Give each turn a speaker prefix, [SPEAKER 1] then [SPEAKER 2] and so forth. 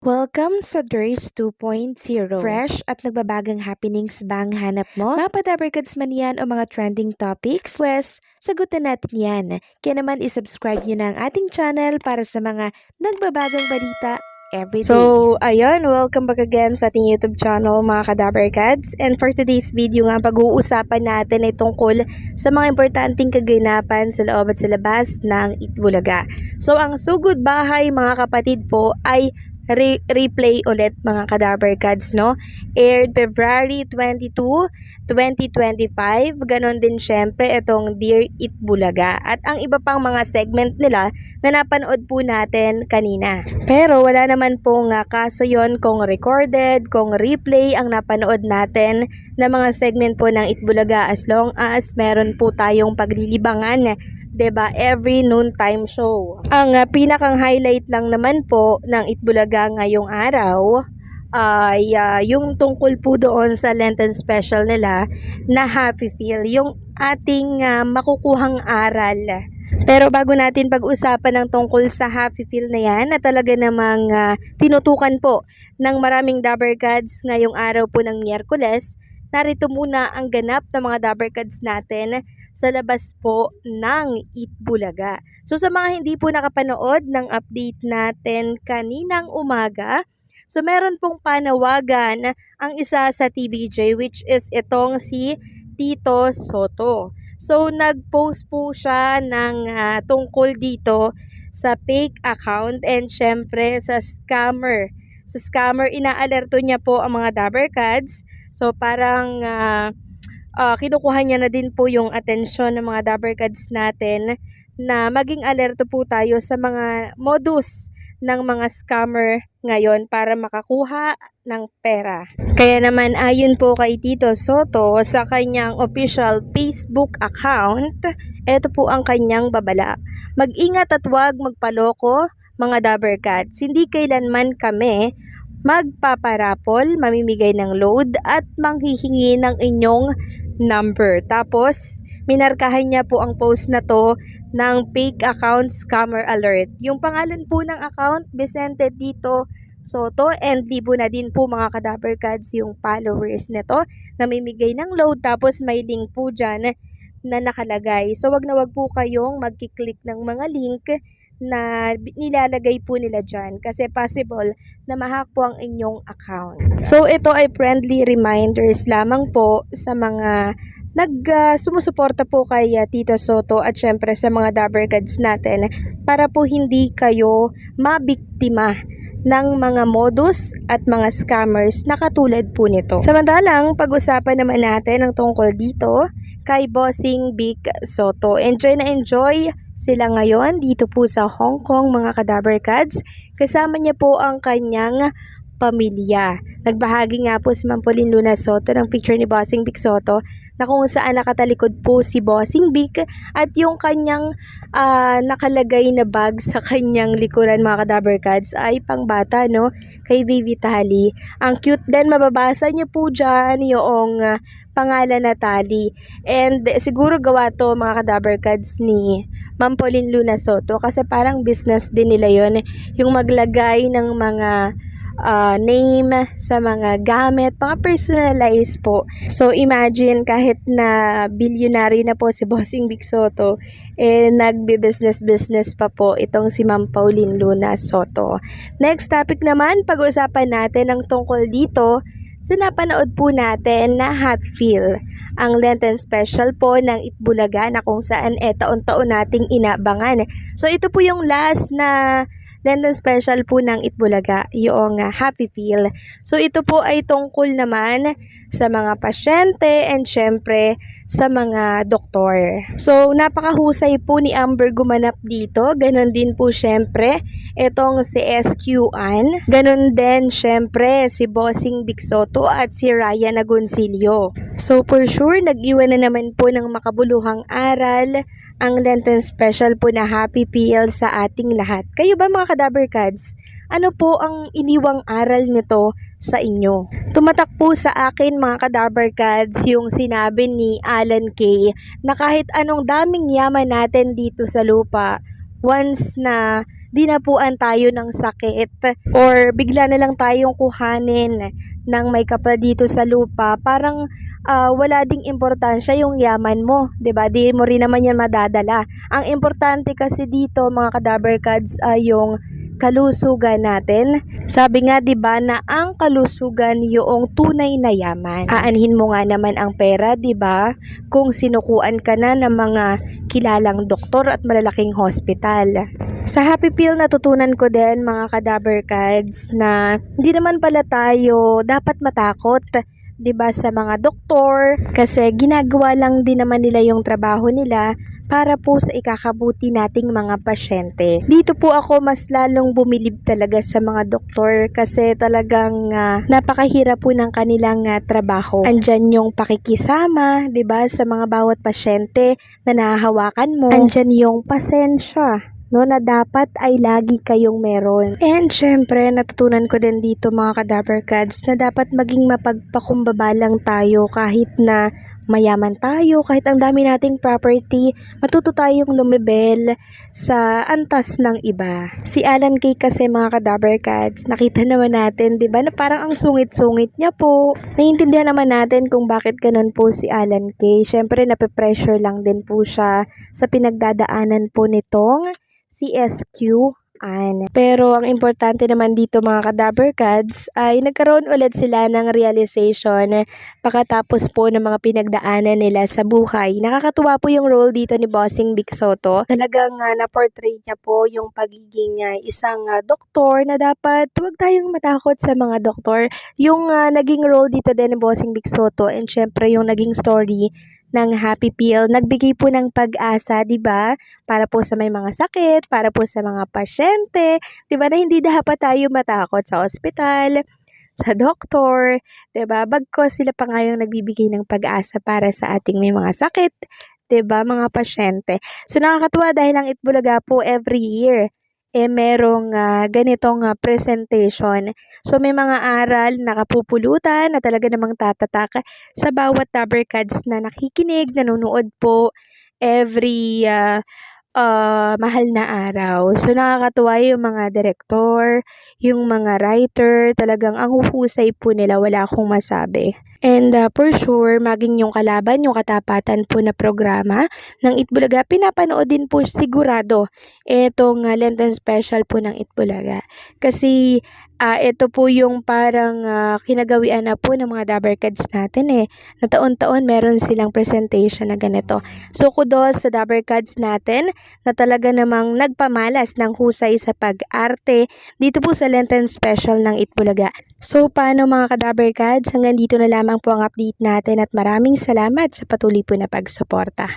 [SPEAKER 1] Welcome sa Durs 2.0. Fresh at nagbabagang happenings ba ang hanap mo? Mga padabarkads man yan o mga trending topics? Pwes, sagutin natin yan. Kaya naman isubscribe nyo na ang ating channel para sa mga nagbabagang balita everyday. So, ayun, welcome back again sa ating YouTube channel mga kadabarkads. And for today's video nga, pag-uusapan natin ay tungkol sa mga importanteng kaganapan sa loob at sa labas ng Itbulaga. So, ang Sugod Bahay mga kapatid po ay replay ulit mga kadabarkads, no? Aired February 22, 2025. Ganon din syempre itong Dear Itbulaga. At ang iba pang mga segment nila na napanood po natin kanina. Pero wala naman pong kaso yon kung recorded, kung replay ang napanood natin na mga segment po ng Itbulaga as long as meron po tayong paglilibangan, 'di ba? Every noontime show. Ang pinakang highlight lang naman po ng Itbulaga ngayong araw ay yung tungkol po doon sa Lenten special nila na Happy Feel, yung ating makukuhang aral. Pero bago natin pag-usapan ng tungkol sa Happy Feel na yan, na talaga namang tinutukan po ng maraming Dabarkads ngayong araw po ng Miyerkules, narito muna ang ganap ng mga Dabarkads natin sa labas po ng Itbulaga. So sa mga hindi po nakapanood ng update natin kaninang umaga, so meron pong panawagan ang isa sa TVJ, which is itong si Tito Soto. So nag-post po siya ng tungkol dito sa fake account and syempre sa scammer. Sa scammer, inaalerto niya po ang mga Dabarkads. So parang kinukuha niya na din po yung atensyon ng mga Dabarkads natin na maging alerto po tayo sa mga modus ng mga scammer ngayon para makakuha ng pera. Kaya naman ayon po kay Tito Soto sa kanyang official Facebook account, ito po ang kanyang babala. Mag-ingat at huwag magpaloko mga Dabarkads. Hindi kailanman kami magpaparapol, mamimigay ng load at manghihingi ng inyong number. Tapos, minarkahan niya po ang post na to ng fake account scammer alert. Yung pangalan po ng account, Vicente Tito Soto, and libo na din po mga kadabarkads yung followers nito. Namimigay ng load, tapos may link po dyan na nakalagay. So, wag na wag po kayong magkiklik ng mga link na nilalagay po nila dyan kasi possible na ma-hack po ang inyong account. So ito ay friendly reminders lamang po sa mga sumusuporta po kay Tito Soto at syempre sa mga Dabarkads natin para po hindi kayo mabiktima ng mga modus at mga scammers na katulad po nito. Samantalang, pag-usapan naman natin ang tungkol dito kay Bossing Big Soto. Enjoy na enjoy sila ngayon dito po sa Hong Kong mga Kadabarkads. Kasama niya po ang kanyang pamilya. Nagbahagi nga po si Ma'am Pauline Luna Soto ng picture ni Bossing Big Soto na kung saan nakatalikod po si Bossing Big at yung kanyang nakalagay na bag sa kanyang likuran mga Kadabarkads ay pangbata, no? Kay Baby Tali. Ang cute din, mababasa niyo po dyan yung pangalan na Tali. And siguro gawa to mga Kadabarkads ni Ma'am Pauline Luna Soto kasi parang business din nila yon, yung maglagay ng mga name sa mga gamit, mga personalized po. So imagine kahit na billionaire na po si Bossing Big Soto, nagbi-business pa po itong si Ma'am Pauline Luna Soto. Next topic naman, pag-usapan natin ang tungkol dito sa napanood po natin na Happy Feel, ang Lenten special po ng Itbulaga na kung saan taon-taon nating inabangan. So ito po yung last na Lenten special po ng Itbulaga, yung Happy Feel. So ito po ay tungkol naman sa mga pasyente and syempre sa mga doktor. So napakahusay po ni Amber gumanap dito. Ganon din po syempre itong si SQ Ann. Ganon din syempre si Bossing Big Soto at si Ryan Agoncillo. So for sure, nag-iwan na naman po ng makabuluhang aral ang Lenten special po na Happy Feel sa ating lahat. Kayo ba mga Kadabarkads? Ano po ang iniwang aral nito sa inyo? Tumatak po sa akin mga Kadabarkads yung sinabi ni Alan Kay na kahit anong daming yaman natin dito sa lupa, once na dinapuan tayo ng sakit or bigla na lang tayong kuhanin ng may kapal dito sa lupa, parang wala ding importansya yung yaman mo, 'di ba? Di mo rin naman yan madadala. Ang importante kasi dito mga kadaber cards ay yung kalusugan natin. Sabi nga 'di ba na ang kalusugan yung tunay na yaman. Aanhin mo nga naman ang pera, 'di ba? Kung sinukuan ka na ng mga kilalang doktor at malalaking hospital. Sa Happy Pill natutunan ko din mga kadaber cards na hindi naman pala tayo dapat matakot, 'di ba, sa mga doktor kasi ginagawa lang din naman nila yung trabaho nila para po sa ikakabuti nating mga pasyente. Dito po ako mas lalong bumilib talaga sa mga doktor kasi talagang napakahirap po ng kanilang trabaho. Andyan yung pakikisama, 'di ba, sa mga bawat pasyente na nahahawakan mo. Andyan yung pasensya, no, na dapat ay lagi kayong meron. And syempre, natutunan ko din dito mga kadaber cards na dapat maging mapagpakumbaba lang tayo kahit na mayaman tayo, kahit ang dami nating property, matuto tayong lumibel sa antas ng iba. Si Alan Kay kasi mga kadaber cards, nakita naman natin, 'di ba, na parang ang sungit-sungit niya po. Naiintindihan naman natin kung bakit ganun po si Alan Kay. Syempre, nape-pressure lang din po siya sa pinagdadaanan po nitong CSQ. Pero ang importante naman dito mga kadaber cards ay nagkaroon ulit sila ng realization pagkatapos po ng mga pinagdaanan nila sa buhay. Nakakatuwa po yung role dito ni Bossing Vic Soto. Talagang na-portray niya po yung pagiging isang doktor na dapat huwag tayong matakot sa mga doktor. Yung naging role dito din ni Bossing Vic Soto and syempre yung naging story ng Happy Pill, nagbigay po ng pag-asa, 'di ba? Para po sa may mga sakit, para po sa mga pasyente, 'di ba? Na hindi dapat tayo matakot sa ospital, sa doktor, 'di ba? Bagkus sila pa nga yung nagbibigay ng pag-asa para sa ating may mga sakit, 'di ba, mga pasyente. So nakakatuwa dahil ang Itbulaga po every year merong ganitong presentation. So may mga aral na kapupulutan na talaga namang tatatak sa bawat daber cards na nakikinig, nanonood po every mahal na araw. So nakakatuwa yung mga direktor, yung mga writer, talagang ang huhusay po nila, wala akong masabi. And for sure, maging yung kalaban, yung katapatan po na programa ng Itbulaga, pinapanood din po sigurado itong Lenten Special po ng Itbulaga. Kasi ito po yung parang kinagawian na po ng mga daber cards natin na taon-taon meron silang presentation na ganito. So kudos sa daber cards natin na talaga namang nagpamalas ng husay sa pag-arte dito po sa Lenten Special ng Itbulaga. So paano mga kadaber cards, hanggang dito na lamang po ang update natin at maraming salamat sa patuloy po na pagsuporta.